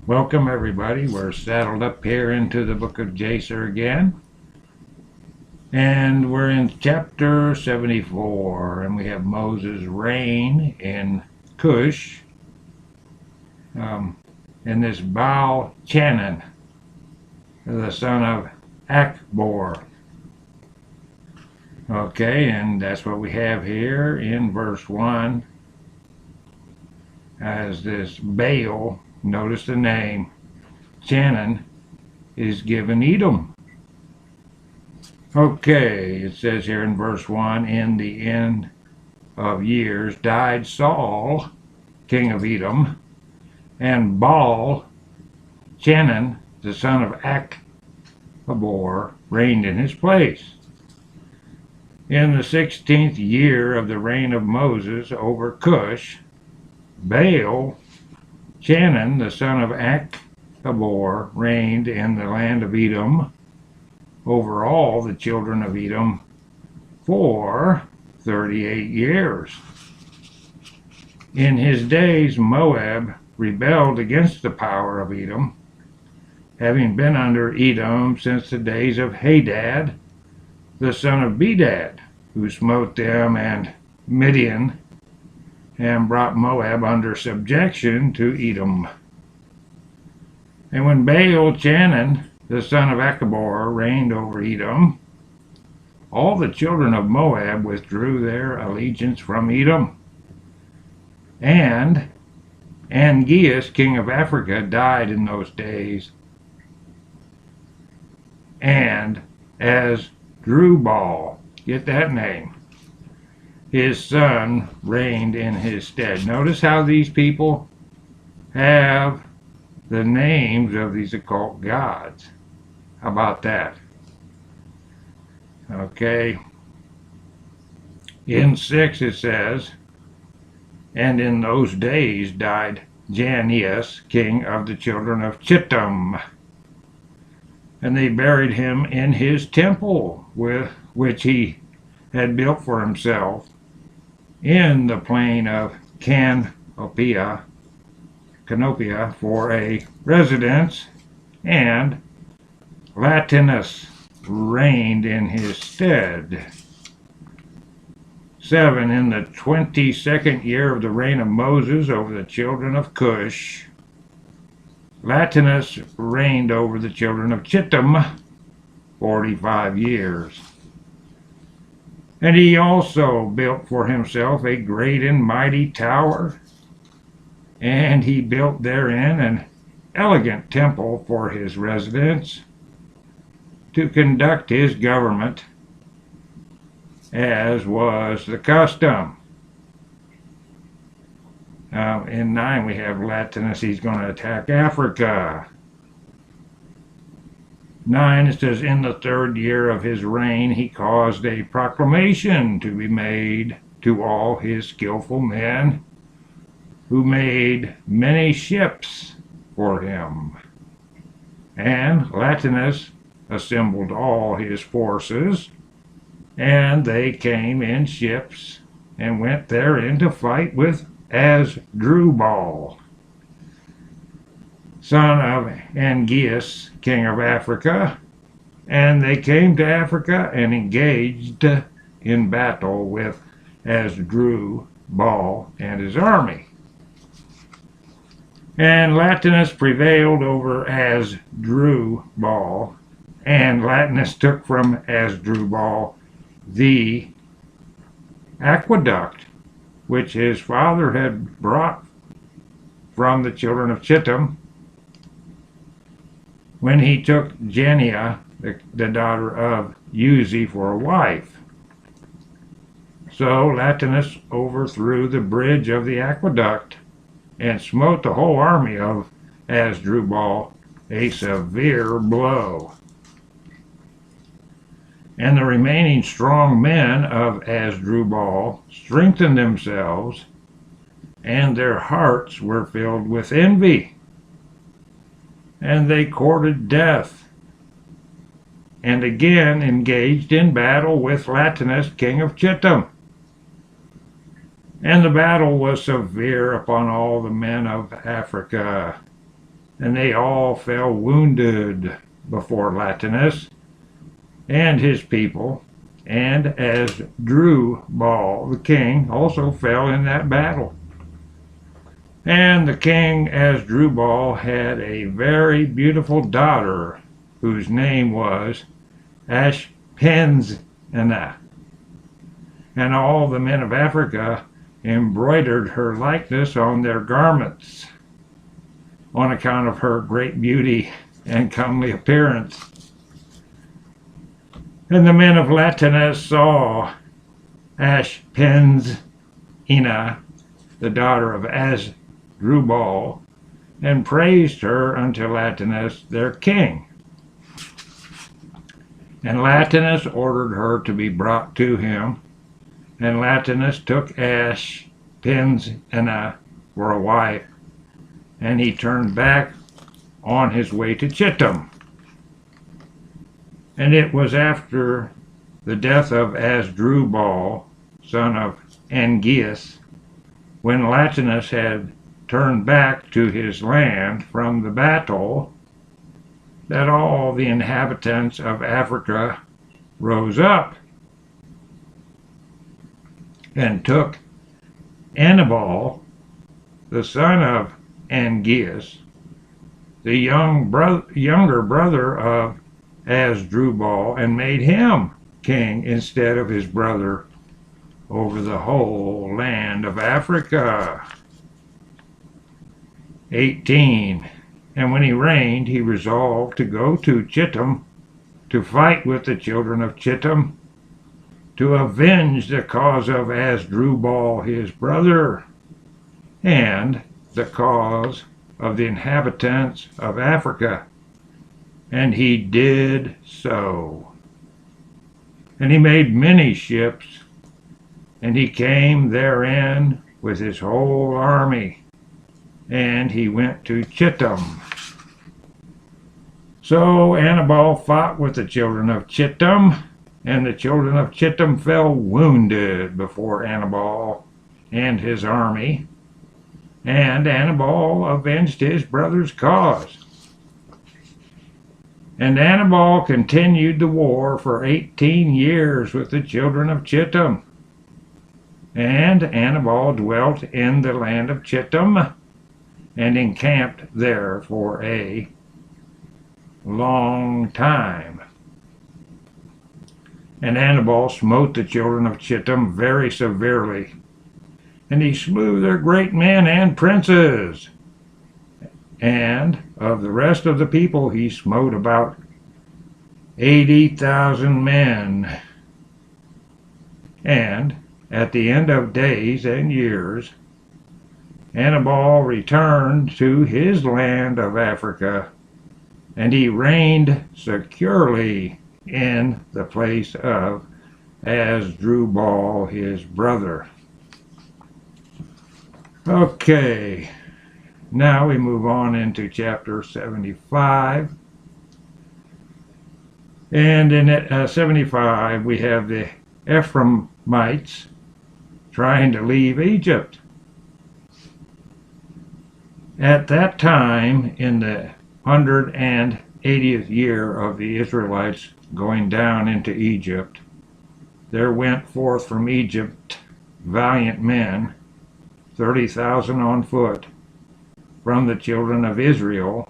Welcome everybody. We're saddled up here into the Book of Jasher again. And we're in chapter 74, and we have Moses' reign in Cush. And this Baal Chanaan, the son of Akbor. Okay, and that's what we have here in verse 1. As this Baal, notice the name, Chanaan, is given Edom. Okay, it says here in verse 1, in the end of years died Saul, king of Edom, and Baal Chanaan, the son of Akbor, reigned in his place. In the 16th year of the reign of Moses over Cush, Baal Chanaan, the son of Akbor, reigned in the land of Edom over all the children of Edom for 38 years. In his days Moab rebelled against the power of Edom, having been under Edom since the days of Hadad, the son of Bedad, who smote them and Midian, and brought Moab under subjection to Edom. And when Baal Chanaan, the son of Akbor, reigned over Edom, all the children of Moab withdrew their allegiance from Edom. And Angeas, king of Africa, died in those days. And as Drubal, get that name, his son reigned in his stead. Notice how these people have the names of these occult gods. How about that? Okay. In 6 it says, and in those days died Janeas, king of the children of Chittim, and they buried him in his temple, which he had built for himself, in the plain of Canopia for a residence, and Latinus reigned in his stead. 7. In the 22nd year of the reign of Moses over the children of Cush, Latinus reigned over the children of Chittim 45 years. And he also built for himself a great and mighty tower, and he built therein an elegant temple for his residence, to conduct his government, as was the custom. Now, in 9 we have Latinus, he's going to attack Africa. 9, it says, in the 3rd year of his reign he caused a proclamation to be made to all his skillful men, who made many ships for him. And Latinus assembled all his forces, and they came in ships and went therein to fight with Asdrubal, son of Angeas, king of Africa, and they came to Africa and engaged in battle with Asdrubal and his army. And Latinus prevailed over Asdrubal, and Latinus took from Asdrubal the aqueduct which his father had brought from the children of Chittim, when he took Jania, the daughter of Uzi, for a wife. So Latinus overthrew the bridge of the aqueduct and smote the whole army of Asdrubal a severe blow. And the remaining strong men of Asdrubal strengthened themselves, and their hearts were filled with envy, and they courted death, and again engaged in battle with Latinus, king of Chittim. And the battle was severe upon all the men of Africa. and they all fell wounded before Latinus and his people, and Asdrubal the king also fell in that battle. And the king Asdrubal had a very beautiful daughter whose name was Ashpenazah, and all the men of Africa embroidered her likeness on their garments on account of her great beauty and comely appearance. And the men of Latinus saw Ashpenazah, the daughter of Asdrubal, and praised her unto Latinus their king. And Latinus ordered her to be brought to him, and Latinus took Ashpenazah for a wife, and he turned back on his way to Chittim. And it was after the death of Asdrubal, son of Angeas, when Latinus had turned back to his land from the battle, that all the inhabitants of Africa rose up and took Anibal, the son of Angeas, the younger brother of Asdrubal, and made him king instead of his brother over the whole land of Africa. 18. And when he reigned, he resolved to go to Chittim to fight with the children of Chittim, to avenge the cause of Asdrubal his brother, and the cause of the inhabitants of Africa. And he did so. And he made many ships, and he came therein with his whole army, and he went to Chittim. So Anibal fought with the children of Chittim, and the children of Chittim fell wounded before Anibal and his army, and Anibal avenged his brother's cause. And Anibal continued the war for 18 years with the children of Chittim. And Anibal dwelt in the land of Chittim, and encamped there for a long time. And Anibal smote the children of Chittim very severely, and he slew their great men and princes. And of the rest of the people he smote about 80,000 men. And at the end of days and years, Anibal returned to his land of Africa, and he reigned securely in the place of Asdrubal his brother. Okay. Now we move on into chapter 75. And in 75 we have the Ephraimites trying to leave Egypt. At that time, in the 180th year of the Israelites going down into Egypt, there went forth from Egypt valiant men, 30,000 on foot, from the children of Israel,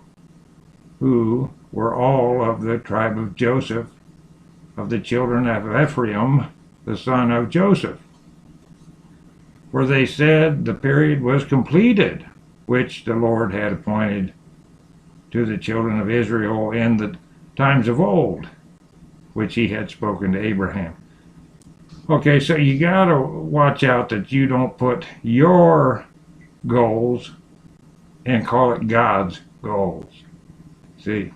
who were all of the tribe of Joseph, of the children of Ephraim, the son of Joseph. For they said the period was completed, which the Lord had appointed to the children of Israel in the times of old, which he had spoken to Abraham. Okay, so you got to watch out that you don't put your goals and call it God's goals. See,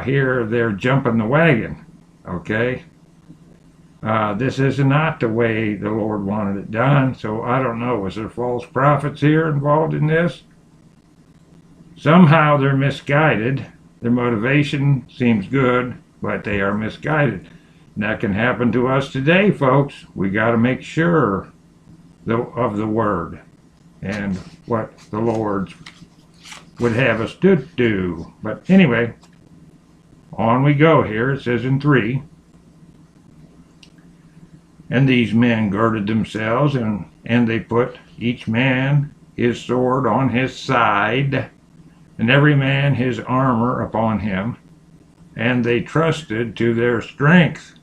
here they're jumping the wagon, okay? This is not the way the Lord wanted it done, so I don't know. Was there false prophets here involved in this? Somehow they're misguided. Their motivation seems good, but they are misguided. And that can happen to us today, folks. We got to make sure of the Word and what the Lord's would have us to do. But anyway, on we go here. It says in 3. And these men girded themselves, and they put each man his sword on his side, and every man his armor upon him. And they trusted to their strength.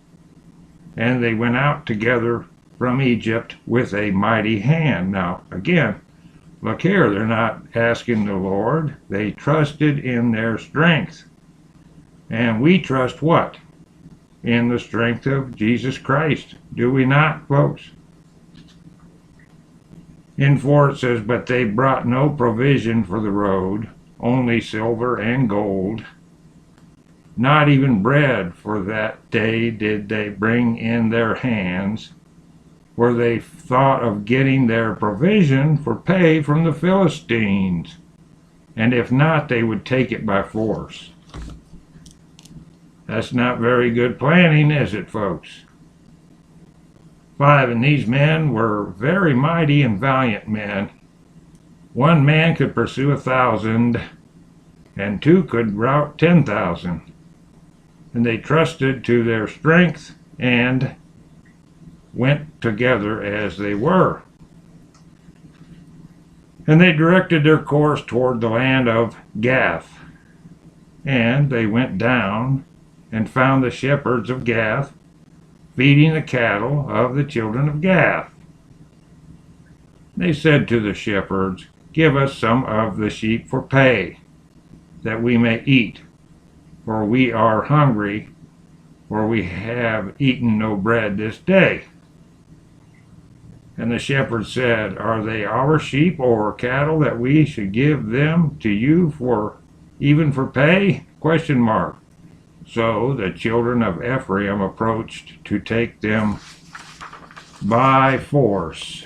And they went out together from Egypt with a mighty hand. Now, again, look here, they're not asking the Lord. They trusted in their strength. And we trust what? In the strength of Jesus Christ. Do we not, folks? In 4 it says, but they brought no provision for the road, only silver and gold. Not even bread for that day did they bring in their hands, for they thought of getting their provision for pay from the Philistines, and if not, they would take it by force. That's not very good planning, is it, folks? 5, and these men were very mighty and valiant men. One man could pursue 1,000, and 2 could rout 10,000. And they trusted to their strength and went together as they were. And they directed their course toward the land of Gath. And they went down and found the shepherds of Gath feeding the cattle of the children of Gath. They said to the shepherds, give us some of the sheep for pay, that we may eat. For we are hungry, for we have eaten no bread this day. And the shepherd said, are they our sheep or cattle that we should give them to you for even for pay? Question mark. So the children of Ephraim approached to take them by force.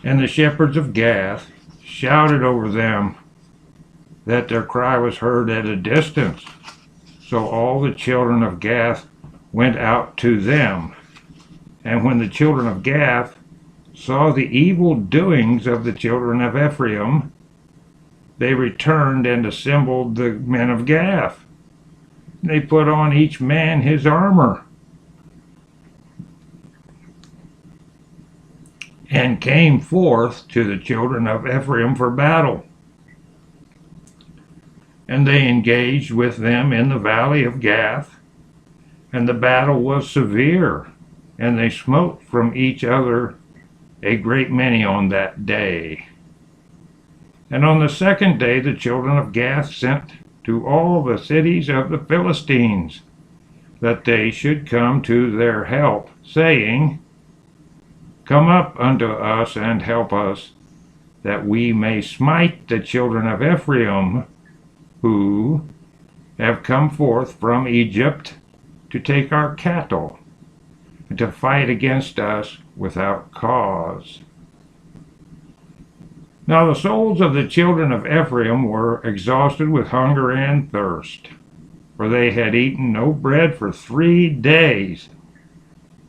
And the shepherds of Gath shouted over them that their cry was heard at a distance. So all the children of Gath went out to them. And when the children of Gath saw the evil doings of the children of Ephraim, they returned and assembled the men of Gath. They put on each man his armor, and came forth to the children of Ephraim for battle. And they engaged with them in the valley of Gath, and the battle was severe, and they smote from each other a great many on that day. And on the second day the children of Gath sent to all the cities of the Philistines, that they should come to their help, saying, come up unto us and help us, that we may smite the children of Ephraim, who have come forth from Egypt to take our cattle, and to fight against us without cause. Now the souls of the children of Ephraim were exhausted with hunger and thirst, for they had eaten no bread for 3 days,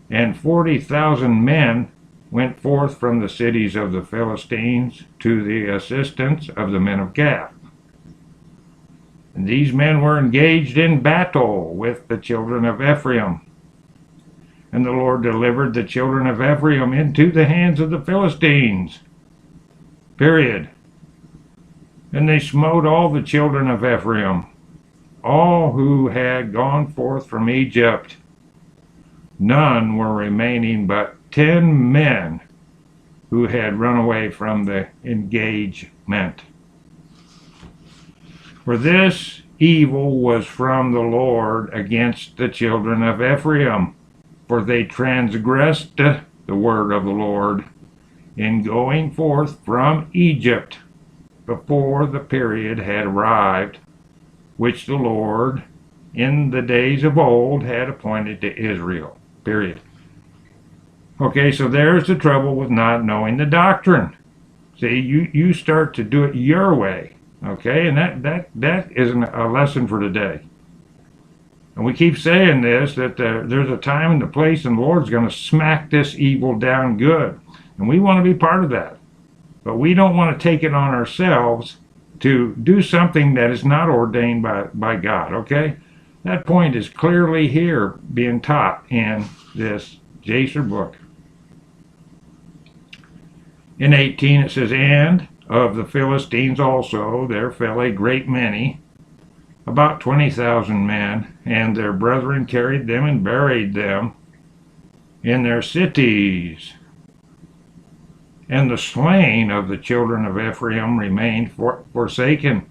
and 40,000 men went forth from the cities of the Philistines to the assistance of the men of Gath. And these men were engaged in battle with the children of Ephraim. And the Lord delivered the children of Ephraim into the hands of the Philistines. Period. And they smote all the children of Ephraim, all who had gone forth from Egypt. None were remaining but 10 men who had run away from the engagement. For this evil was from the Lord against the children of Ephraim, for they transgressed the word of the Lord in going forth from Egypt before the period had arrived, which the Lord in the days of old had appointed to Israel. Period. Okay, so there's the trouble with not knowing the doctrine. See, you start to do it your way, okay, and that isn't a lesson for today. And we keep saying this, that there's a time and a place, and the Lord's going to smack this evil down good. And we want to be part of that. But we don't want to take it on ourselves to do something that is not ordained by God, okay? That point is clearly here being taught in this Jasher book. In 18 it says, "And of the Philistines also there fell a great many, about 20,000 men, and their brethren carried them and buried them in their cities. And the slain of the children of Ephraim remained forsaken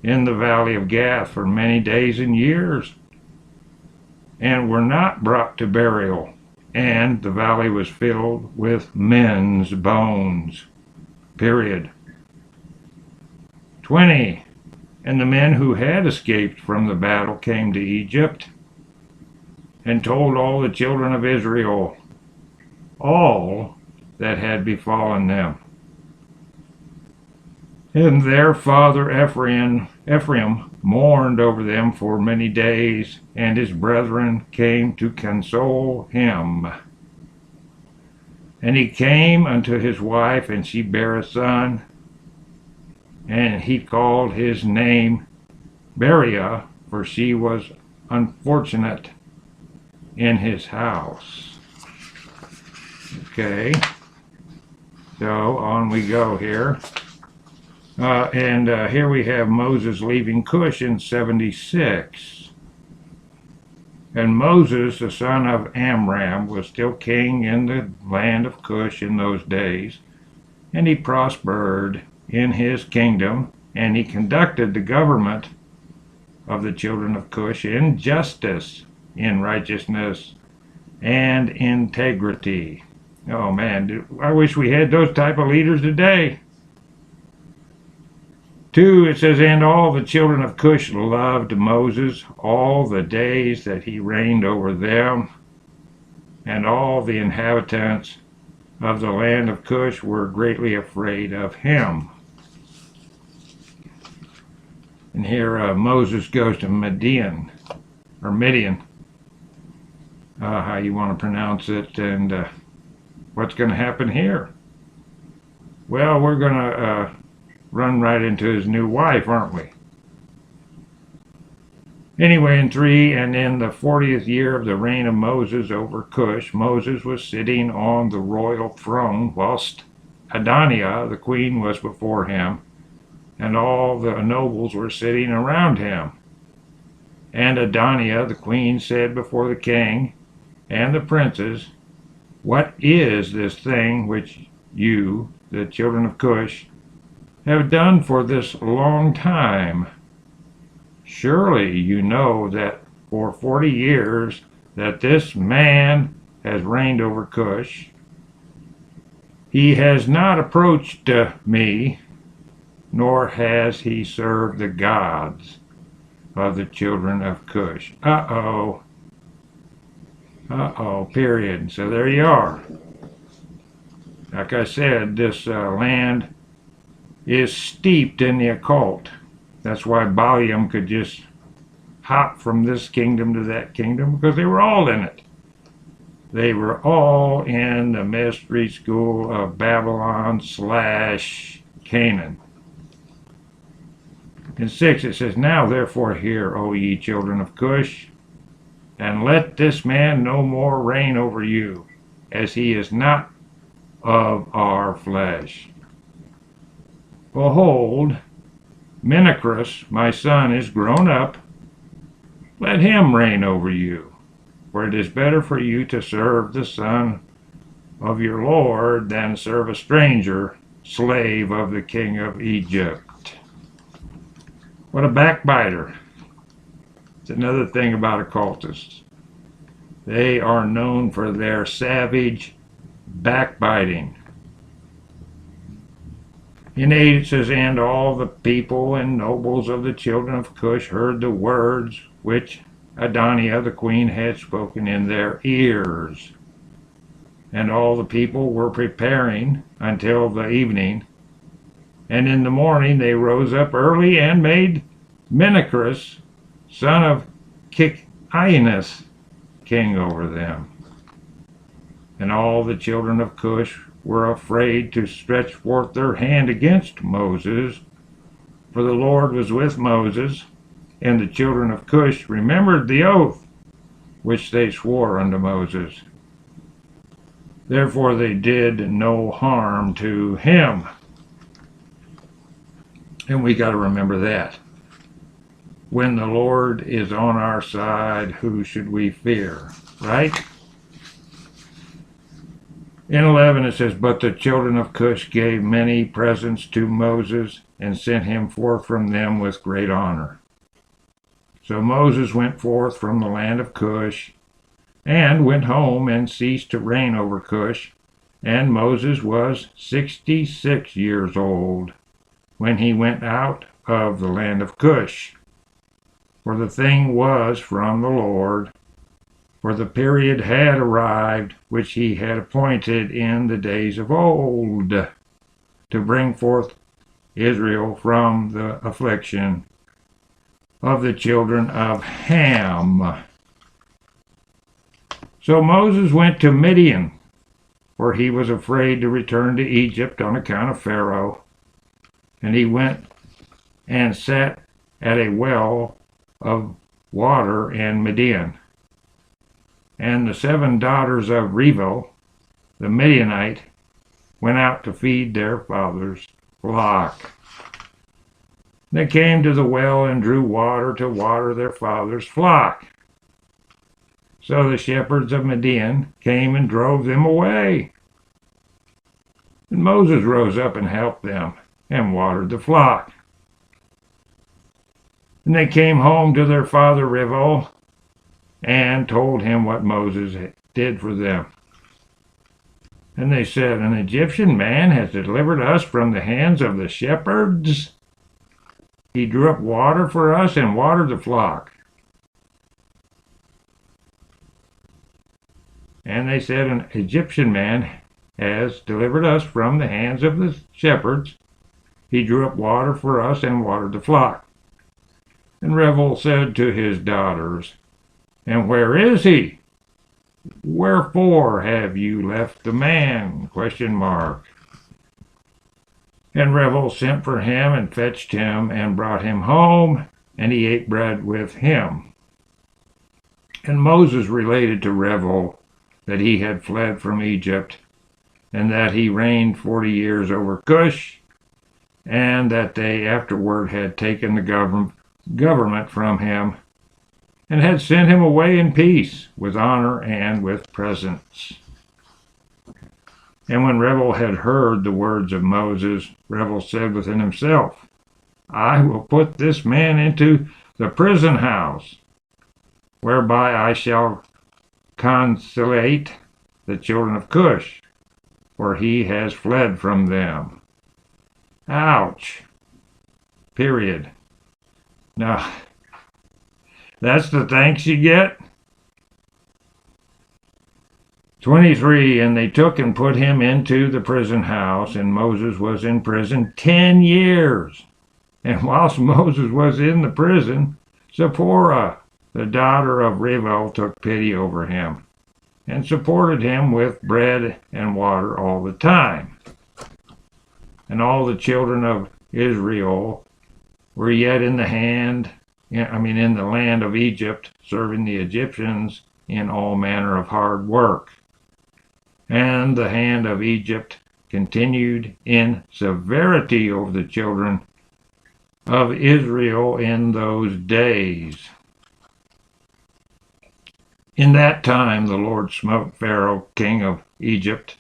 in the valley of Gath for many days and years, and were not brought to burial. And the valley was filled with men's bones." Period. 20. "And the men who had escaped from the battle came to Egypt, and told all the children of Israel all that had befallen them. And their father Ephraim mourned over them for many days, and his brethren came to console him. And he came unto his wife, and she bare a son, and he called his name Beriah, for she was unfortunate in his house." Okay, so on we go here. Here we have Moses leaving Cush in 76. "And Moses, the son of Amram, was still king in the land of Cush in those days, and he prospered in his kingdom, and he conducted the government of the children of Cush in justice, in righteousness, and integrity." Oh man, I wish we had those type of leaders today. 2, it says, "And all the children of Cush loved Moses all the days that he reigned over them, and all the inhabitants of the land of Cush were greatly afraid of him." And here Moses goes to Midian, how you want to pronounce it, and what's going to happen here? Well, we're going to run right into his new wife, aren't we? Anyway, in 3, "And in the 40th year of the reign of Moses over Cush, Moses was sitting on the royal throne, whilst Adoniah, the queen, was before him, and all the nobles were sitting around him. And Adoniah, the queen, said before the king and the princes, What is this thing which you, the children of Cush, have done for this long time? Surely you know that for 40 years that this man has reigned over Cush. He has not approached me, nor has he served the gods of the children of Cush." Uh-oh, period. So there you are. Like I said, this land is steeped in the occult. That's why Balaam could just hop from this kingdom to that kingdom, because they were all in it. They were all in the mystery school of Babylon / Canaan. In 6 it says, "Now therefore hear, O ye children of Cush, and let this man no more reign over you, as he is not of our flesh. Behold, Menacrus, my son, is grown up. Let him reign over you, for it is better for you to serve the son of your Lord than serve a stranger, slave of the king of Egypt." What a backbiter. It's another thing about occultists. They are known for their savage backbiting. In 8 it says, "And all the people and nobles of the children of Cush heard the words which Adoniah the queen had spoken in their ears. And all the people were preparing until the evening. And in the morning they rose up early and made Menacrus, son of Kikianus, king over them. And all the children of Cush were afraid to stretch forth their hand against Moses, for the Lord was with Moses, and the children of Cush remembered the oath which they swore unto Moses. Therefore they did no harm to him. And we got to remember that. When the Lord is on our side, who should we fear? Right? In 11 it says, But the children of Cush gave many presents to Moses, and sent him forth from them with great honor. So Moses went forth from the land of Cush, and went home, and ceased to reign over Cush. And Moses was 66 years old when he went out of the land of Cush. For the thing was from the Lord, for the period had arrived which he had appointed in the days of old, to bring forth Israel from the affliction of the children of Ham. So Moses went to Midian, for he was afraid to return to Egypt on account of Pharaoh. And he went and sat at a well of water in Midian. And the 7 daughters of Reuel, the Midianite, went out to feed their father's flock. They came to the well and drew water to water their father's flock. So the shepherds of Midian came and drove them away. And Moses rose up and helped them, and watered the flock. And they came home to their father Reuel, and told him what Moses did for them. And they said, An Egyptian man has delivered us from the hands of the shepherds. He drew up water for us and watered the flock. And they said, An Egyptian man has delivered us from the hands of the shepherds. He drew up water for us and watered the flock. And Reuel said to his daughters, And where is he? Wherefore have you left the man? ? And Reuel sent for him, and fetched him, and brought him home, and he ate bread with him. And Moses related to Reuel that he had fled from Egypt, and that he reigned 40 years over Cush, and that they afterward had taken the government from him, and had sent him away in peace, with honor and with presents. And when Reuel had heard the words of Moses, Reuel said within himself, I will put this man into the prison house, whereby I shall conciliate the children of Cush, for he has fled from them. Ouch. Period. Now, that's the thanks you get? 23, and they took and put him into the prison house, and Moses was in prison 10 years. And whilst Moses was in the prison, Zipporah, the daughter of Reuel, took pity over him, and supported him with bread and water all the time. And all the children of Israel were yet in the land of Egypt, serving the Egyptians in all manner of hard work. And the hand of Egypt continued in severity over the children of Israel in those days. In that time the Lord smote Pharaoh, king of Egypt,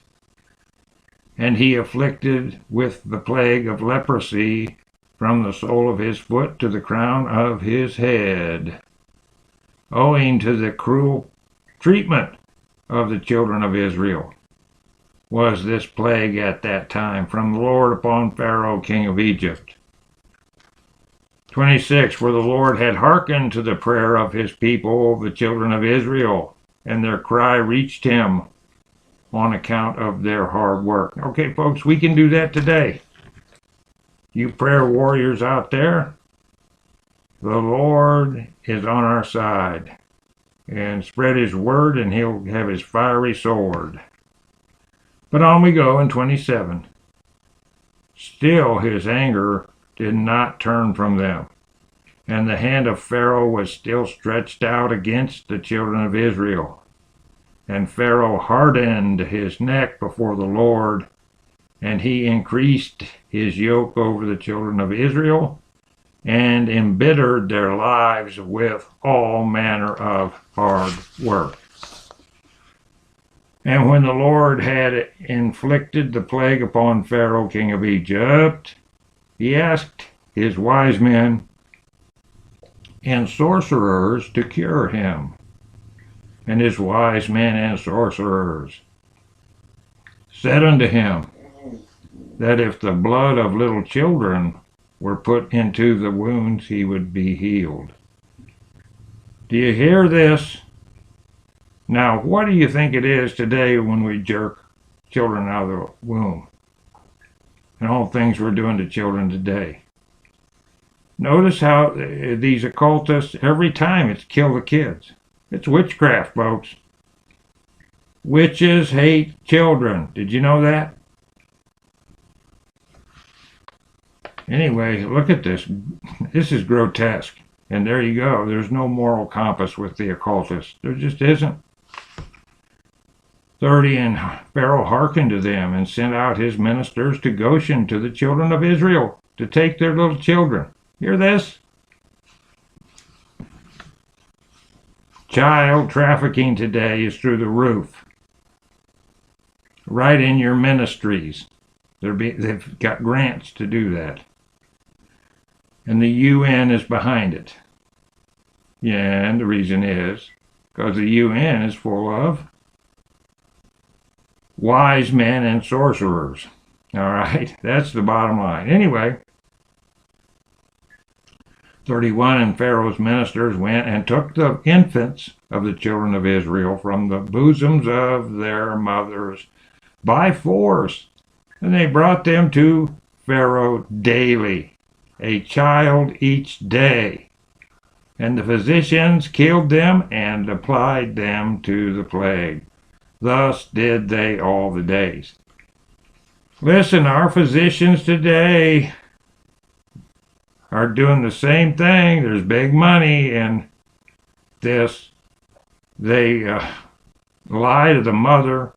and he afflicted with the plague of leprosy from the sole of his foot to the crown of his head, owing to the cruel treatment of the children of Israel. Was this plague at that time from the Lord upon Pharaoh, king of Egypt. 26, for the Lord had hearkened to the prayer of his people, the children of Israel, and their cry reached him on account of their hard work. Okay, folks, we can do that today. You prayer warriors out there, the Lord is on our side. And spread his word, and he'll have his fiery sword. But on we go in 27. Still his anger did not turn from them, and the hand of Pharaoh was still stretched out against the children of Israel. And Pharaoh hardened his neck before the Lord, and he increased his yoke over the children of Israel, and embittered their lives with all manner of hard work. And when the Lord had inflicted the plague upon Pharaoh, king of Egypt, he asked his wise men and sorcerers to cure him. And his wise men and sorcerers said unto him that if the blood of little children were put into the wounds, he would be healed. Do you hear this? Now, what do you think it is today when we jerk children out of the womb? And all things we're doing to children today. Notice how these occultists, every time it's kill the kids. It's witchcraft, folks. Witches hate children. Did you know that? Anyway, look at this. This is grotesque. And there you go. There's no moral compass with the occultists. There just isn't. 30, and Pharaoh hearkened to them and sent out his ministers to Goshen to the children of Israel to take their little children. Hear this? Child trafficking today is through the roof. Right in your ministries. They've got grants to do that. And the UN is behind it. Yeah, and the reason is because the UN is full of wise men and sorcerers. All right, that's the bottom line. Anyway, 31, and Pharaoh's ministers went and took the infants of the children of Israel from the bosoms of their mothers by force, and they brought them to Pharaoh daily, a child each day. And the physicians killed them and applied them to the plague. Thus did they all the days. Listen, our physicians today are doing the same thing. There's big money in this. They lie to the mother,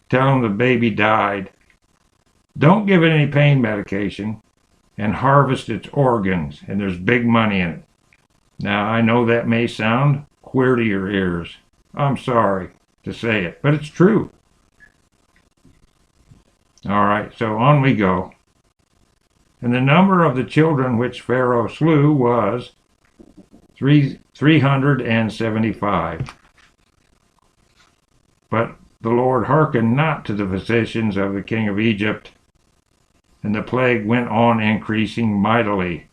tell them the baby died, don't give it any pain medication, and harvest its organs, and there's big money in it. Now, I know that may sound queer to your ears. I'm sorry to say it, but it's true. All right, so on we go. And the number of the children which Pharaoh slew was 375. But the Lord hearkened not to the physicians of the king of Egypt, and the plague went on increasing mightily.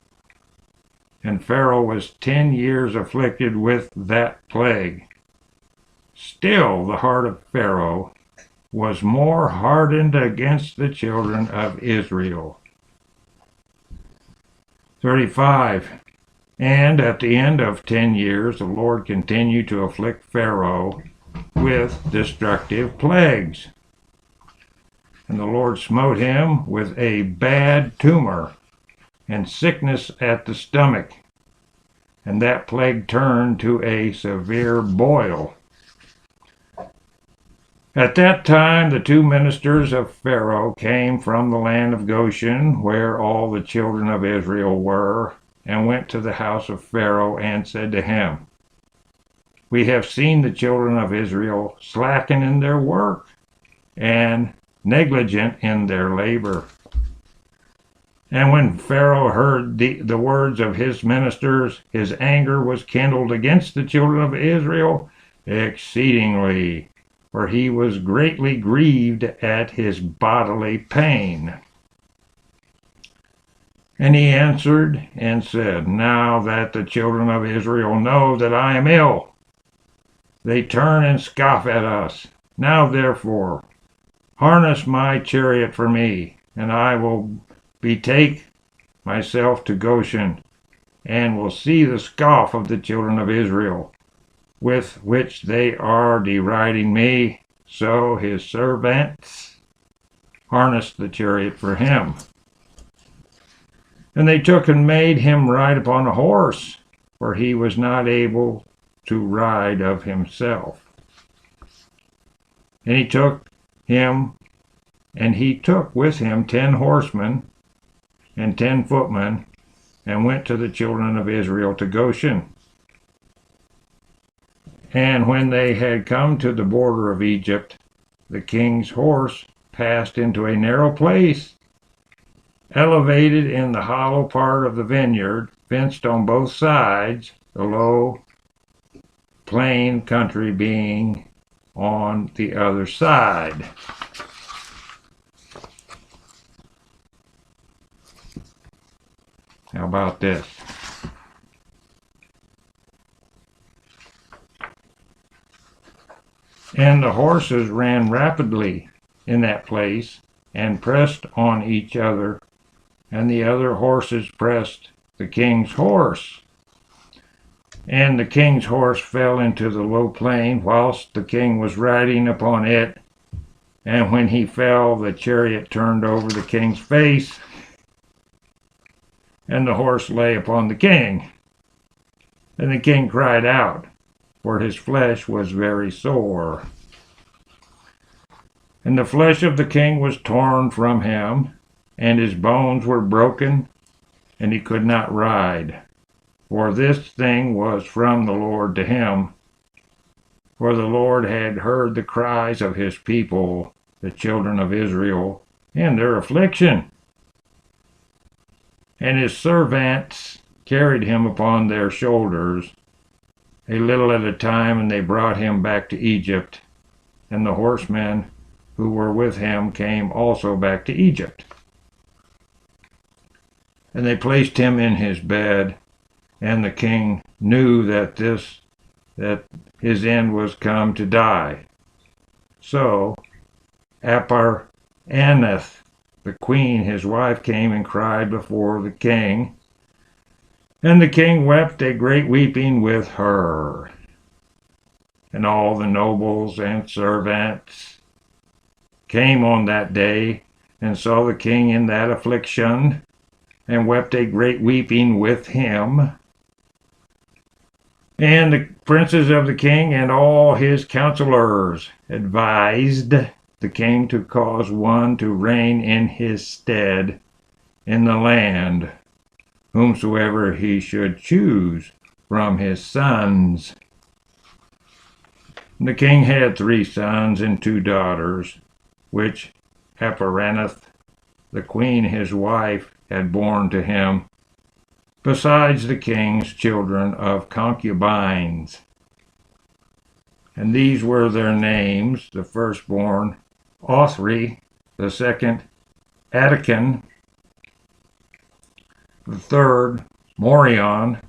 And Pharaoh was 10 years afflicted with that plague. Still the heart of Pharaoh was more hardened against the children of Israel. 35. And at the end of 10 years, the Lord continued to afflict Pharaoh with destructive plagues. And the Lord smote him with a bad tumor and sickness at the stomach, and that plague turned to a severe boil. At that time the two ministers of Pharaoh came from the land of Goshen, where all the children of Israel were, and went to the house of Pharaoh and said to him, We have seen the children of Israel slacken in their work and negligent in their labor. And when Pharaoh heard the words of his ministers, his anger was kindled against the children of Israel exceedingly, for he was greatly grieved at his bodily pain. And he answered and said, Now that the children of Israel know that I am ill, they turn and scoff at us. Now therefore, harness my chariot for me, and I will betake myself to Goshen, and will see the scoff of the children of Israel, with which they are deriding me. So his servants harnessed the chariot for him. And they took and made him ride upon a horse, for he was not able to ride of himself. And he took with him 10 horsemen and 10 footmen, and went to the children of Israel to Goshen. And when they had come to the border of Egypt, the king's horse passed into a narrow place, elevated in the hollow part of the vineyard, fenced on both sides, the low plain country being on the other side. How about this? And the horses ran rapidly in that place and pressed on each other, and the other horses pressed the king's horse. And the king's horse fell into the low plain whilst the king was riding upon it. And when he fell, the chariot turned over the king's face, and the horse lay upon the king. And the king cried out, for his flesh was very sore. And the flesh of the king was torn from him, and his bones were broken, and he could not ride. For this thing was from the Lord to him, for the Lord had heard the cries of his people, the children of Israel, and their affliction. And his servants carried him upon their shoulders, a little at a time, and they brought him back to Egypt. And the horsemen who were with him came also back to Egypt. And they placed him in his bed, and the king knew that his end was come to die. So Apparaneth, the queen, his wife, came and cried before the king. And the king wept a great weeping with her. And all the nobles and servants came on that day, and saw the king in that affliction, and wept a great weeping with him. And the princes of the king and all his counselors advised the king to cause one to reign in his stead in the land, whomsoever he should choose from his sons. The king had 3 sons and 2 daughters, which Apparaneth, the queen his wife, had borne to him, besides the king's children of concubines. And these were their names: the firstborn Othri, the second Atticon, the third Morion,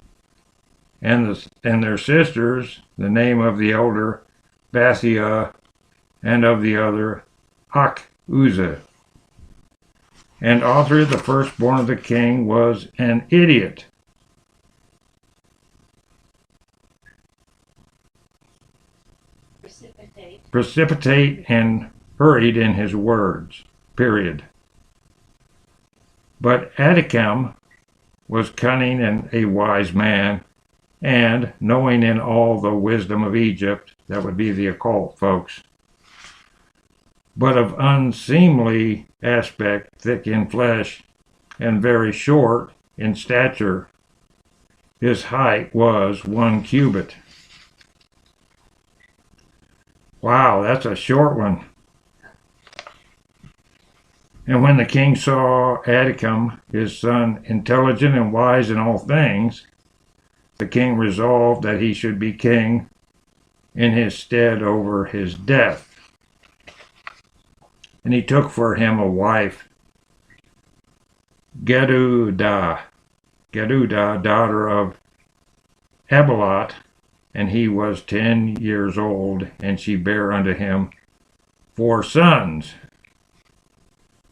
and their sisters, the name of the elder Bathia, and of the other Achuzah. And Othri, the firstborn of the king, was an idiot. Precipitate and hurried in his words, period. But Atticam was cunning and a wise man, and knowing in all the wisdom of Egypt, that would be the occult, folks, but of unseemly aspect, thick in flesh, and very short in stature. His height was 1 cubit. Wow, that's a short one. And when the king saw Atticam, his son, intelligent and wise in all things, the king resolved that he should be king in his stead over his death. And he took for him a wife, Gedudah, daughter of Abilat, and he was 10 years old, and she bare unto him 4 sons.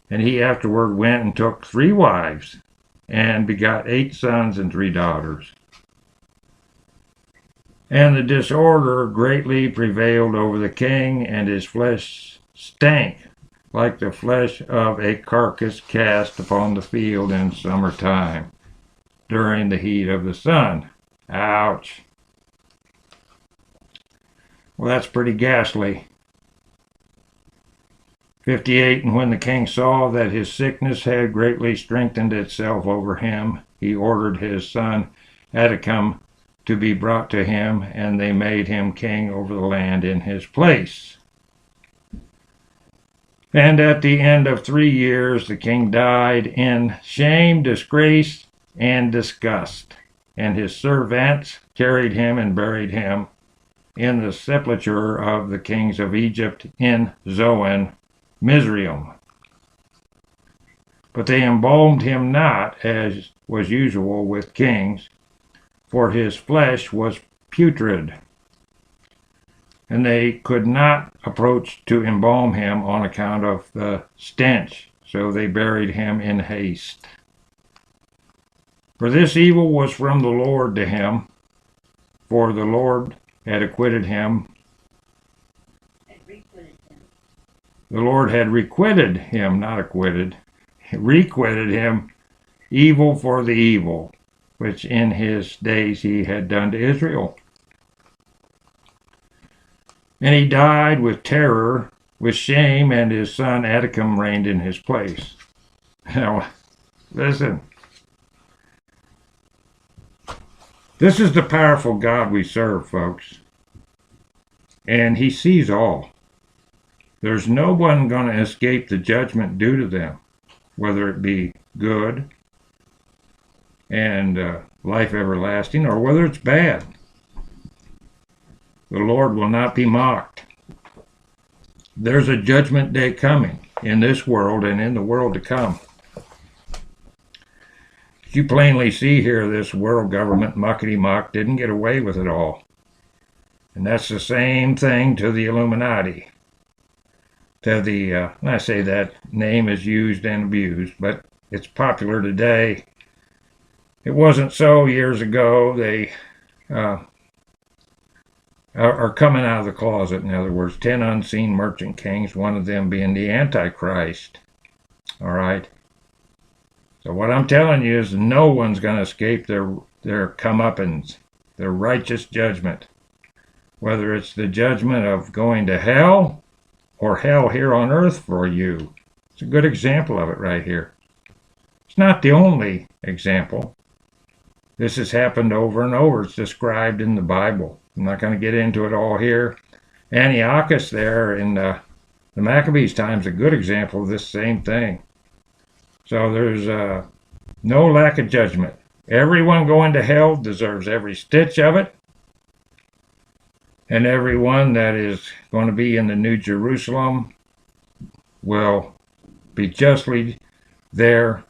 And he afterward went and took 3 wives, and begot 8 sons and 3 daughters. And the disorder greatly prevailed over the king, and his flesh stank like the flesh of a carcass cast upon the field in summertime, during the heat of the sun. Ouch. Well, that's pretty ghastly. 58, and when the king saw that his sickness had greatly strengthened itself over him, he ordered his son Adikam to be brought to him, and they made him king over the land in his place. And at the end of 3 years, the king died in shame, disgrace, and disgust. And his servants carried him and buried him in the sepulchre of the kings of Egypt in Zoan, Mizraim. But they embalmed him not, as was usual with kings, for his flesh was putrid, and they could not approach to embalm him on account of the stench, so they buried him in haste. For this evil was from the Lord to him, for the Lord had acquitted him. The Lord had requited him, not acquitted, requited him evil for the evil, which in his days he had done to Israel. And he died with terror, with shame, and his son Adikam reigned in his place. Now, listen. This is the powerful God we serve, folks. And he sees all. There's no one going to escape the judgment due to them, whether it be good and life everlasting, or whether it's bad. The Lord will not be mocked. There's a judgment day coming in this world and in the world to come. As you plainly see here, this world government muckety-muck didn't get away with it all. And that's the same thing to the Illuminati. To the, I say that name is used and abused, but it's popular today. It wasn't so years ago. They are coming out of the closet. In other words, 10 unseen merchant kings, one of them being the Antichrist. All right? So what I'm telling you is no one's going to escape their comeuppance, their righteous judgment. Whether it's the judgment of going to hell or hell here on earth for you. It's a good example of it right here. It's not the only example. This has happened over and over. It's described in the Bible. I'm not going to get into it all here. Antiochus there in the Maccabees times a good example of this same thing. So there's no lack of judgment. Everyone going to hell deserves every stitch of it. And everyone that is going to be in the New Jerusalem will be justly there.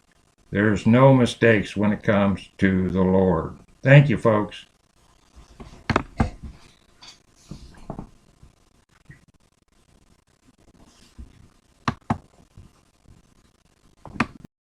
There's no mistakes when it comes to the Lord. Thank you, folks.